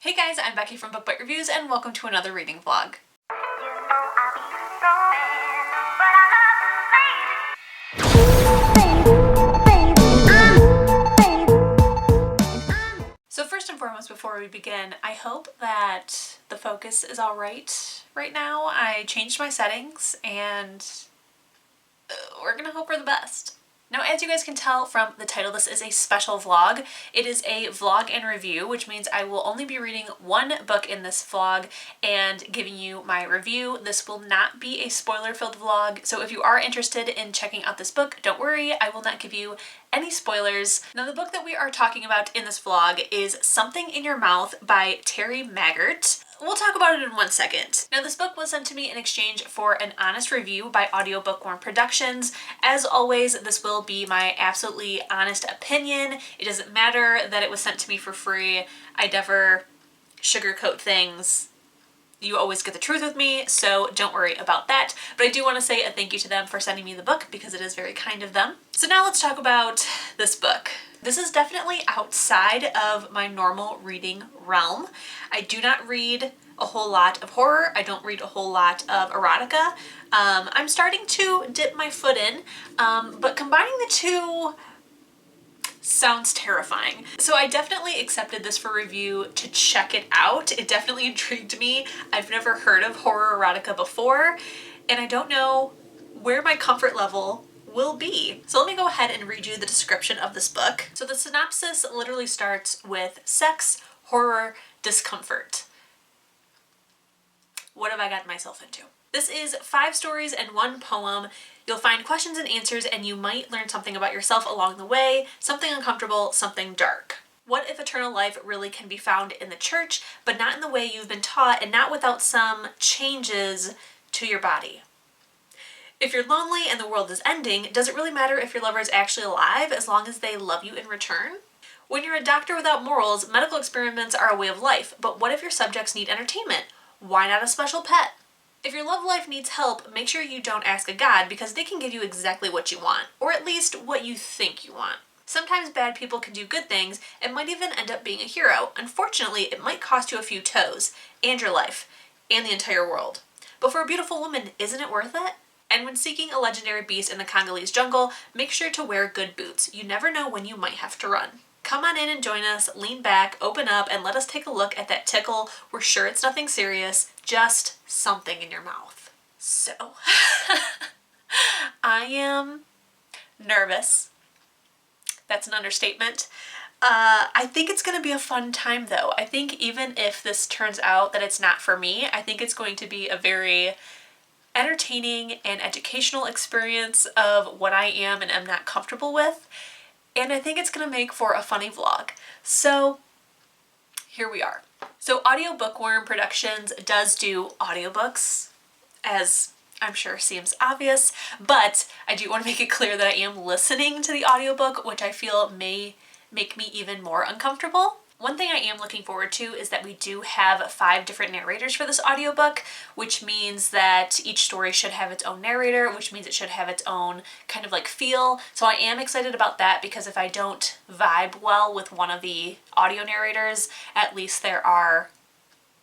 Hey guys, I'm Becky from BBReviews and welcome to another reading vlog. So first and foremost, before we begin, I hope that the focus is all right now. I changed my settings and we're gonna hope for the best. Now, as you guys can tell from the title, this is a special vlog. It is a vlog and review, which means I will only be reading one book in this vlog and giving you my review. This will not be a spoiler-filled vlog, so if you are interested in checking out this book, don't worry, I will not give you any spoilers. Now, the book that we are talking about in this vlog is Something in Your Mouth by Terry Maggert. We'll talk about it in 1 second. Now, this book was sent to me in exchange for an honest review by Audio Bookworm Productions. As always, this will be my absolutely honest opinion. It doesn't matter that it was sent to me for free. I never sugarcoat things. You always get the truth with me, so don't worry about that. But I do want to say a thank you to them for sending me the book because it is very kind of them. So now let's talk about this book. This is definitely outside of my normal reading realm. I do not read a whole lot of horror. I don't read a whole lot of erotica. I'm starting to dip my foot in, but combining the two sounds terrifying. So I definitely accepted this for review to check it out. It definitely intrigued me. I've never heard of horror erotica before, and I don't know where my comfort level will be. So let me go ahead and read you the description of this book. So the synopsis literally starts with sex, horror, discomfort. What have I gotten myself into? This is 5 stories and 1 poem. You'll find questions and answers, and you might learn something about yourself along the way, something uncomfortable, something dark. What if eternal life really can be found in the church, but not in the way you've been taught and not without some changes to your body? If you're lonely and the world is ending, does it really matter if your lover is actually alive as long as they love you in return? When you're a doctor without morals, medical experiments are a way of life, but what if your subjects need entertainment? Why not a special pet? If your love life needs help, make sure you don't ask a god because they can give you exactly what you want, or at least what you think you want. Sometimes bad people can do good things and might even end up being a hero. Unfortunately, it might cost you a few toes, and your life, and the entire world. But for a beautiful woman, isn't it worth it? And when seeking a legendary beast in the Congolese jungle, make sure to wear good boots. You never know when you might have to run. Come on in and join us, lean back, open up, and let us take a look at that tickle. We're sure it's nothing serious, just something in your mouth. So, I am nervous. That's an understatement. I think it's going to be a fun time though. I think even if this turns out that it's not for me, I think it's going to be a very entertaining and educational experience of what I am and am not comfortable with. And I think it's going to make for a funny vlog. So here we are. So Audio Bookworm Productions does do audiobooks, as I'm sure seems obvious, but I do want to make it clear that I am listening to the audiobook, which I feel may make me even more uncomfortable. One thing I am looking forward to is that we do have 5 different narrators for this audiobook, which means that each story should have its own narrator, which means it should have its own kind of like feel. So I am excited about that because if I don't vibe well with one of the audio narrators, at least there are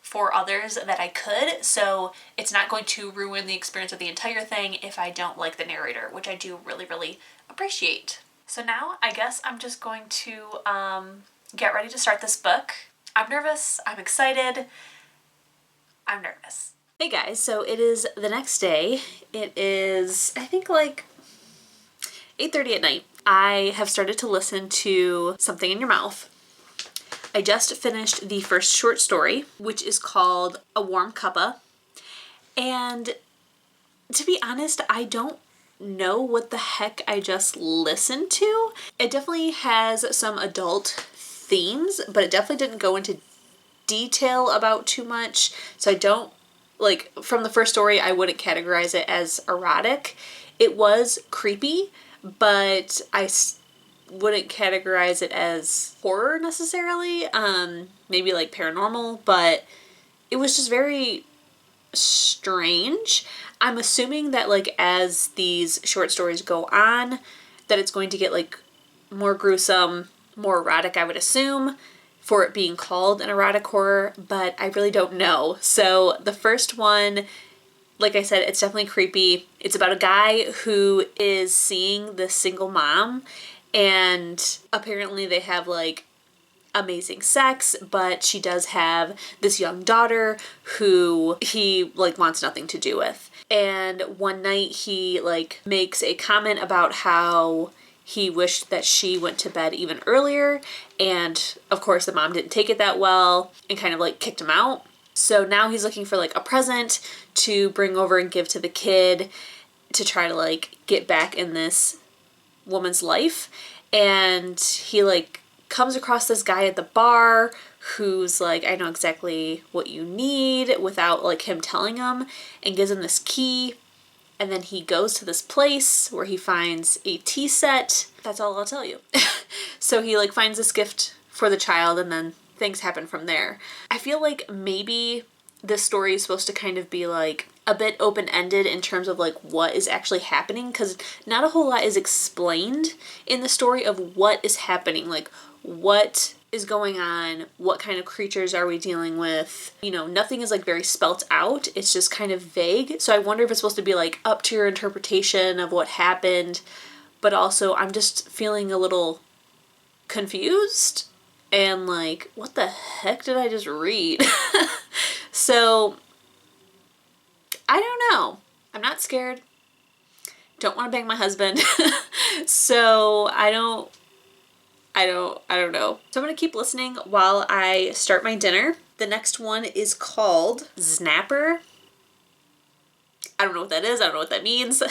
4 others that I could. So it's not going to ruin the experience of the entire thing if I don't like the narrator, which I do really, really appreciate. So now I guess I'm just going to get ready to start this book. I'm nervous, I'm excited, I'm nervous. Hey guys, so it is the next day. It is, I think like 8:30 at night. I have started to listen to Something in Your Mouth. I just finished the first short story, which is called A Warm Cuppa. And to be honest, I don't know what the heck I just listened to. It definitely has some adult themes, but it definitely didn't go into detail about too much. So I don't, like, from the first story, I wouldn't categorize it as erotic. It was creepy, but I wouldn't categorize it as horror necessarily. Maybe like paranormal, but it was just very strange. I'm assuming that like as these short stories go on, that it's going to get like more gruesome, more erotic, I would assume. for it being called an erotic horror, but I really don't know. So the first one, like I said, it's definitely creepy. It's about a guy who is seeing this single mom, and apparently they have like amazing sex, but she does have this young daughter who he like wants nothing to do with. And one night he like makes a comment about how he wished that she went to bed even earlier, and of course the mom didn't take it that well and kind of like kicked him out. So now he's looking for like a present to bring over and give to the kid to try to like get back in this woman's life. And he like comes across this guy at the bar who's like, I know exactly what you need, without like him telling him, and gives him this key. And then he goes to this place where he finds a tea set. That's all I'll tell you. So he like finds this gift for the child, and then things happen from there. I feel like maybe this story is supposed to kind of be like a bit open-ended in terms of like what is actually happening, because not a whole lot is explained in the story of what is happening, like what is going on, what kind of creatures are we dealing with. You know, nothing is like very spelt out. It's just kind of vague. So I wonder if it's supposed to be like up to your interpretation of what happened, but also I'm just feeling a little confused and like, what the heck did I just read? So I don't know. I'm not scared. Don't want to bang my husband. So I don't know. So I'm going to keep listening while I start my dinner. The next one is called Snapper. I don't know what that is. I don't know what that means.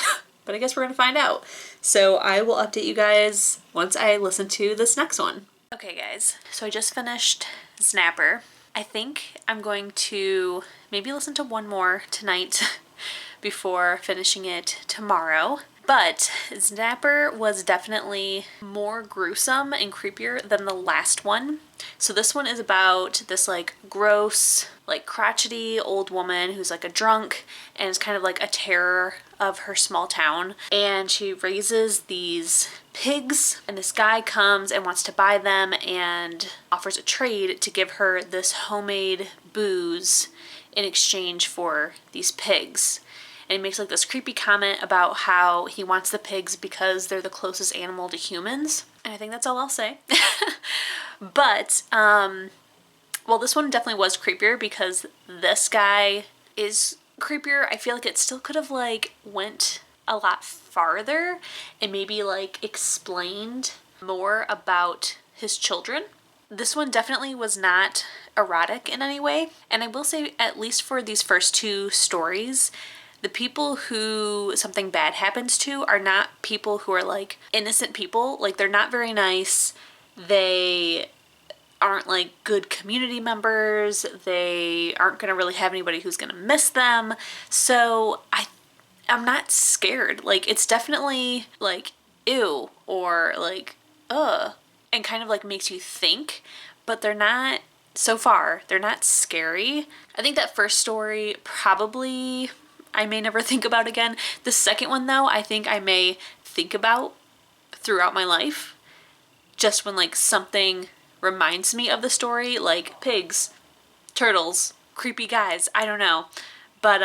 But I guess we're going to find out. So I will update you guys once I listen to this next one. Okay guys, so I just finished Snapper. I think I'm going to maybe listen to one more tonight before finishing it tomorrow. But Snapper was definitely more gruesome and creepier than the last one. So this one is about this like gross, like crotchety old woman who's like a drunk and is kind of like a terror of her small town. And she raises these pigs, and this guy comes and wants to buy them and offers a trade to give her this homemade booze in exchange for these pigs. And he makes like this creepy comment about how he wants the pigs because they're the closest animal to humans. And I think that's all I'll say. But, well, this one definitely was creepier because this guy is creepier. I feel like it still could have like went a lot farther and maybe like explained more about his children. This one definitely was not erotic in any way. And I will say, at least for these first two stories, the people who something bad happens to are not people who are like innocent people. Like, they're not very nice. They aren't like good community members. They aren't going to really have anybody who's going to miss them. So I'm not scared. Like, it's definitely like ew or like ugh, and kind of like makes you think, but they're not, so far they're not scary. I think that first story probably I may never think about again. The second one though, I think I may think about throughout my life, just when like something reminds me of the story, like pigs, turtles, creepy guys, I don't know. But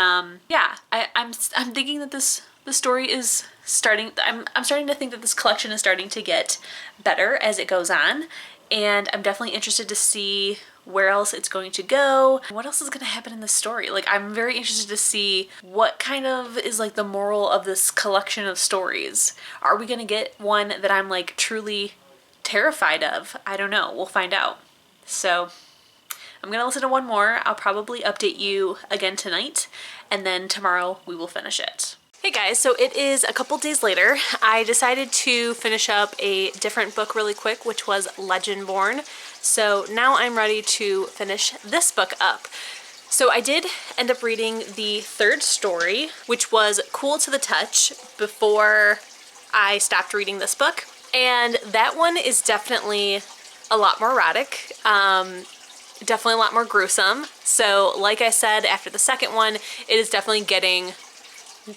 yeah, I'm thinking that the story is starting, I'm starting to think that this collection is starting to get better as it goes on, and I'm definitely interested to see where else it's going to go, what else is going to happen in this story. Like, I'm very interested to see what kind of is like the moral of this collection of stories. Are we going to get one that I'm like truly terrified of? I don't know. We'll find out. So I'm going to listen to one more. I'll probably update you again tonight, and then tomorrow we will finish it. Hey guys, so it is a couple days later. I decided to finish up a different book really quick, which was Legendborn. So now I'm ready to finish this book up. So I did end up reading the third story, which was Cool to the Touch, before I stopped reading this book. And that one is definitely a lot more erotic. Definitely a lot more gruesome. So like I said, after the second one, it is definitely getting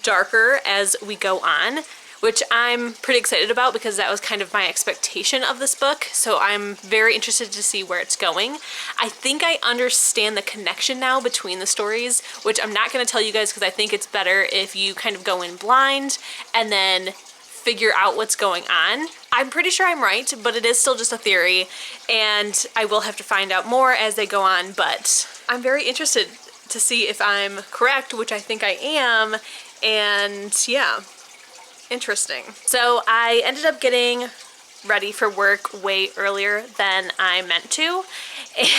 darker as we go on, which I'm pretty excited about because that was kind of my expectation of this book. So I'm very interested to see where it's going. I think I understand the connection now between the stories, which I'm not going to tell you guys because I think it's better if you kind of go in blind and then figure out what's going on. I'm pretty sure I'm right, but it is still just a theory, and I will have to find out more as they go on, but I'm very interested to see if I'm correct, which I think I am, and yeah, interesting. So I ended up getting ready for work way earlier than I meant to,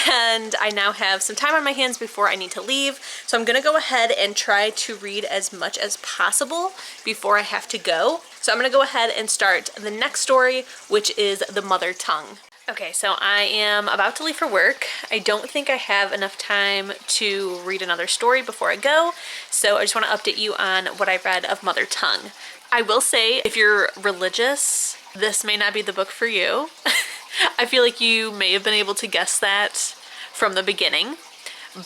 and I now have some time on my hands before I need to leave, so I'm gonna go ahead and try to read as much as possible before I have to go. So I'm gonna go ahead and start the next story, which is The Mother Tongue. Okay, so I am about to leave for work. I don't think I have enough time to read another story before I go, so I just want to update you on what I read of Mother Tongue. I will say, if you're religious, this may not be the book for you. I feel like you may have been able to guess that from the beginning,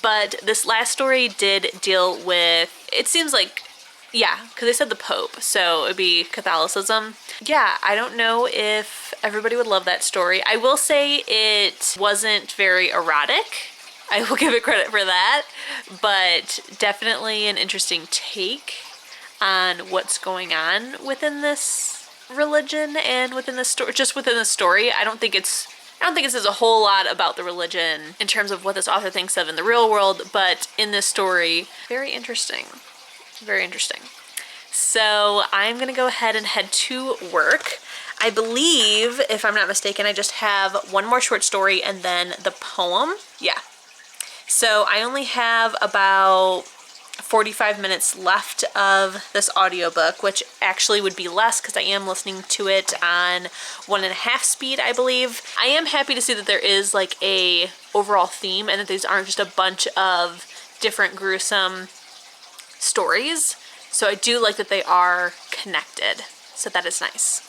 but this last story did deal with, it seems like, yeah, because they said the Pope, so it'd be Catholicism. Yeah, I don't know if everybody would love that story. I will say it wasn't very erotic. I will give it credit for that, but definitely an interesting take on what's going on within this religion and within the story, just within the story. I don't think it says a whole lot about the religion in terms of what this author thinks of in the real world, but in this story, very interesting. Very interesting. So I'm gonna go ahead and head to work. I believe, if I'm not mistaken, I just have one more short story and then the poem. Yeah. So I only have about 45 minutes left of this audiobook, which actually would be less because I am listening to it on 1.5 speed, I believe. I am happy to see that there is like a overall theme and that these aren't just a bunch of different gruesome stories. So I do like that they are connected. So that is nice.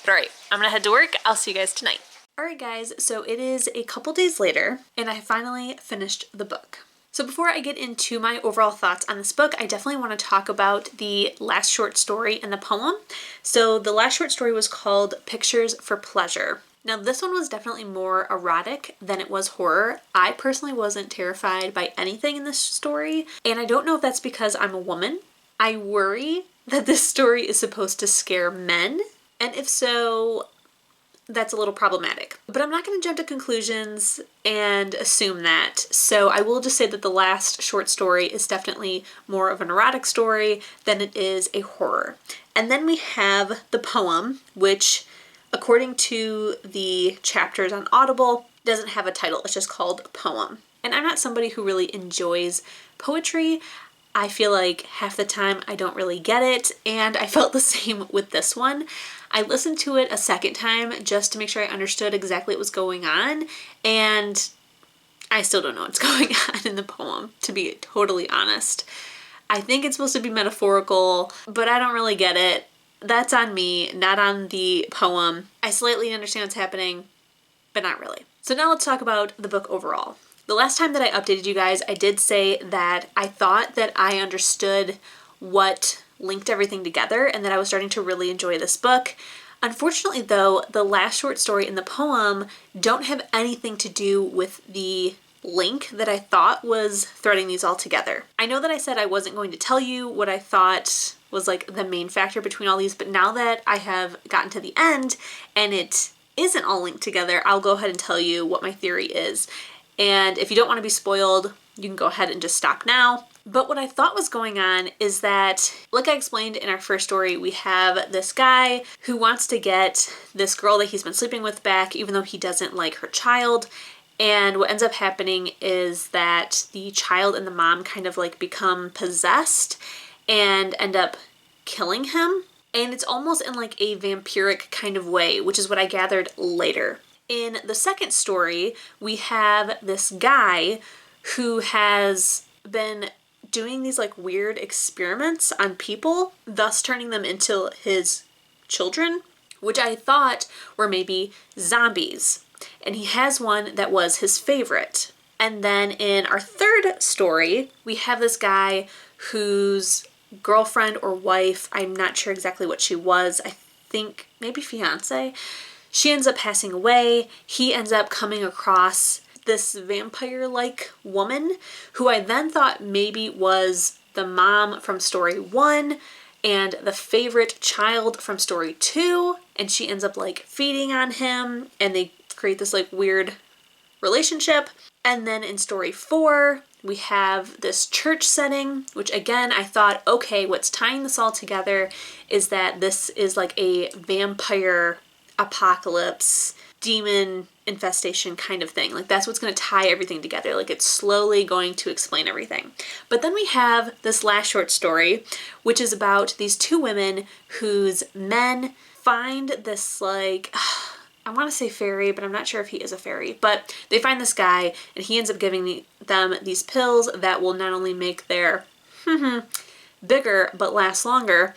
But alright, I'm gonna head to work. I'll see you guys tonight. Alright guys, so it is a couple days later and I finally finished the book. So before I get into my overall thoughts on this book, I definitely want to talk about the last short story and the poem. So the last short story was called Pictures for Pleasure. Now this one was definitely more erotic than it was horror. I personally wasn't terrified by anything in this story, and I don't know if that's because I'm a woman. I worry that this story is supposed to scare men, and if so, that's a little problematic. But I'm not going to jump to conclusions and assume that, so I will just say that the last short story is definitely more of an erotic story than it is a horror. And then we have the poem, which, according to the chapters on Audible, doesn't have a title. It's just called Poem. And I'm not somebody who really enjoys poetry. I feel like half the time I don't really get it, and I felt the same with this one. I listened to it a second time just to make sure I understood exactly what was going on, and I still don't know what's going on in the poem, to be totally honest. I think it's supposed to be metaphorical, but I don't really get it. That's on me, not on the poem. I slightly understand what's happening, but not really. So now let's talk about the book overall. The last time that I updated you guys, I did say that I thought that I understood what linked everything together and that I was starting to really enjoy this book. Unfortunately though, the last short story and the poem don't have anything to do with the link that I thought was threading these all together. I know that I said I wasn't going to tell you what I thought was like the main factor between all these, but now that I have gotten to the end and it isn't all linked together, I'll go ahead and tell you what my theory is. And if you don't want to be spoiled, you can go ahead and just stop now. But what I thought was going on is that, like I explained in our first story, we have this guy who wants to get this girl that he's been sleeping with back, even though he doesn't like her child. And what ends up happening is that the child and the mom kind of like become possessed and end up killing him. And it's almost in like a vampiric kind of way, which is what I gathered later. In the second story, we have this guy who has been doing these like weird experiments on people, thus turning them into his children, which I thought were maybe zombies. And he has one that was his favorite. And then in our third story, we have this guy who's girlfriend or wife, I'm not sure exactly what she was, I think maybe fiance. She ends up passing away. He ends up coming across this vampire-like woman who I then thought maybe was the mom from story 1 and the favorite child from story 2, and she ends up like feeding on him and they create this like weird relationship. And then in story 4, we have this church setting, which again, I thought, okay, what's tying this all together is that this is like a vampire apocalypse, demon infestation kind of thing. Like that's what's going to tie everything together. Like it's slowly going to explain everything. But then we have this last short story, which is about these 2 women whose men find this like... I want to say fairy, but I'm not sure if he is a fairy. But they find this guy, and he ends up giving them these pills that will not only make their bigger, but last longer.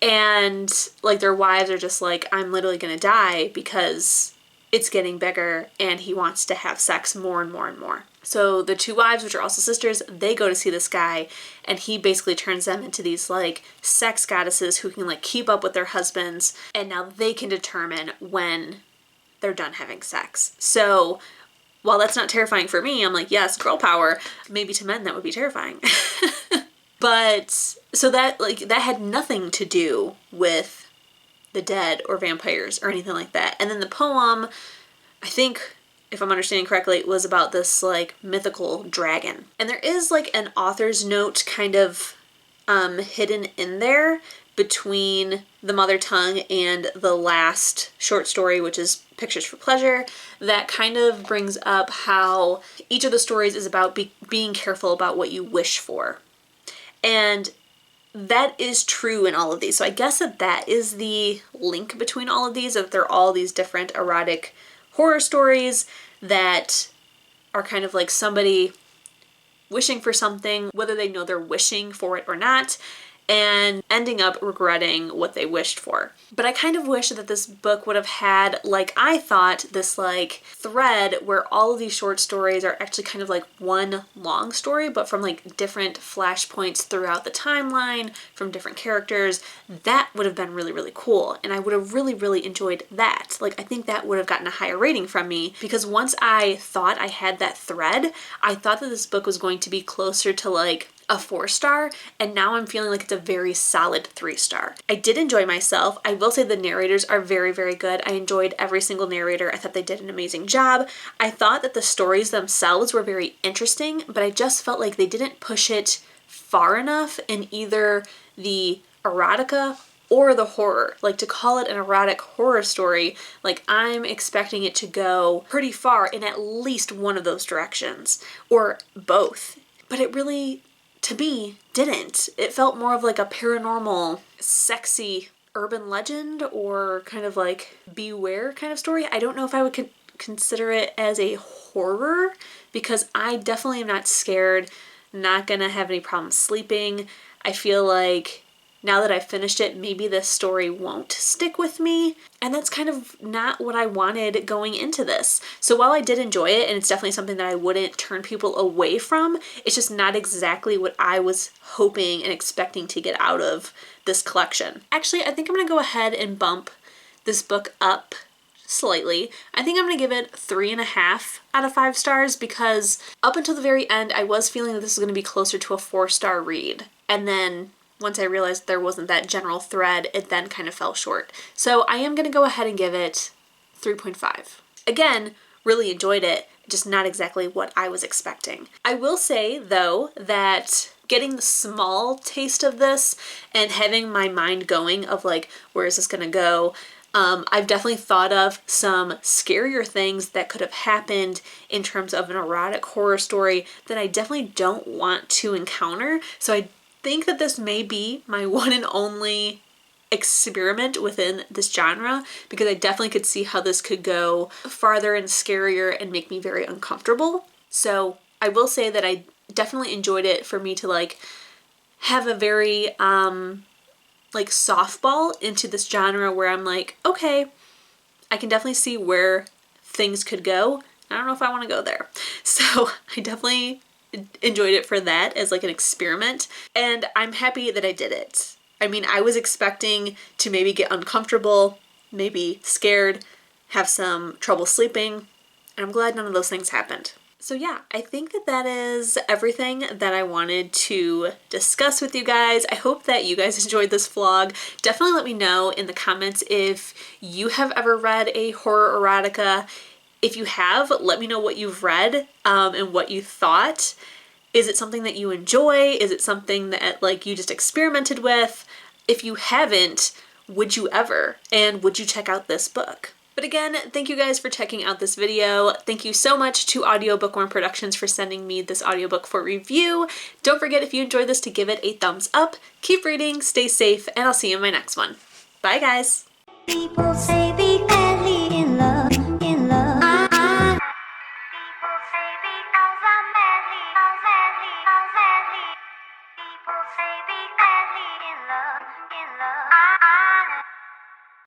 And like their wives are just like, I'm literally going to die because it's getting bigger, and he wants to have sex more and more and more. So the 2 wives, which are also sisters, they go to see this guy, and he basically turns them into these like sex goddesses who can like keep up with their husbands, and now they can determine when they're done having sex. So while that's not terrifying for me, I'm like, yes, girl power. Maybe to men that would be terrifying. But so that like that had nothing to do with the dead or vampires or anything like that. And then the poem, I think if I'm understanding correctly, was about this like mythical dragon. And there is like an author's note kind of hidden in there between the mother tongue and the last short story, which is Pictures for Pleasure, that kind of brings up how each of the stories is about being careful about what you wish for. And that is true in all of these. So I guess that is the link between all of these, that they're all these different erotic horror stories that are kind of like somebody wishing for something, whether they know they're wishing for it or not, and ending up regretting what they wished for. But I kind of wish that this book would have had, like I thought, this like thread where all of these short stories are actually kind of like one long story, but from like different flashpoints throughout the timeline, from different characters. That would have been really, really cool. And I would have really, really enjoyed that. Like I think that would have gotten a higher rating from me, because once I thought I had that thread, I thought that this book was going to be closer to like a 4-star, and now I'm feeling like it's a very solid 3-star. I did enjoy myself. I will say the narrators are very, very good. I enjoyed every single narrator. I thought they did an amazing job. I thought that the stories themselves were very interesting, but I just felt like they didn't push it far enough in either the erotica or the horror. Like to call it an erotic horror story, like I'm expecting it to go pretty far in at least one of those directions, or both. But it really, to me, didn't. It felt more of like a paranormal, sexy urban legend, or kind of like beware kind of story. I don't know if I would consider it as a horror, because I definitely am not scared, not gonna have any problems sleeping. I feel like now that I've finished it, maybe this story won't stick with me. And that's kind of not what I wanted going into this. So while I did enjoy it, and it's definitely something that I wouldn't turn people away from, it's just not exactly what I was hoping and expecting to get out of this collection. Actually, I think I'm gonna go ahead and bump this book up slightly. I think I'm gonna give it 3.5 out of 5 stars, because up until the very end, I was feeling that this was gonna be closer to a 4-star read. And then once I realized there wasn't that general thread, it then kind of fell short. So I am going to go ahead and give it 3.5. Again, really enjoyed it, just not exactly what I was expecting. I will say, though, that getting the small taste of this and having my mind going of like, where is this going to go? I've definitely thought of some scarier things that could have happened in terms of an erotic horror story that I definitely don't want to encounter. So I think that this may be my one and only experiment within this genre, because I definitely could see how this could go farther and scarier and make me very uncomfortable. So I will say that I definitely enjoyed it for me to like have a very like softball into this genre where I'm like, okay, I can definitely see where things could go. I don't know if I want to go there. So I definitely enjoyed it for that as like an experiment, and I'm happy that I did it. I mean, I was expecting to maybe get uncomfortable, maybe scared, have some trouble sleeping, and I'm glad none of those things happened. So yeah, I think that that is everything that I wanted to discuss with you guys. I hope that you guys enjoyed this vlog. Definitely let me know in the comments if you have ever read a horror erotica. If you have, let me know what you've read and what you thought. Is it something that you enjoy? Is it something that like you just experimented with? If you haven't, would you ever? And would you check out this book? But again, thank you guys for checking out this video. Thank you so much to Audio Bookworm Productions for sending me this audiobook for review. Don't forget, if you enjoyed this, to give it a thumbs up. Keep reading, stay safe, and I'll see you in my next one. Bye, guys. People say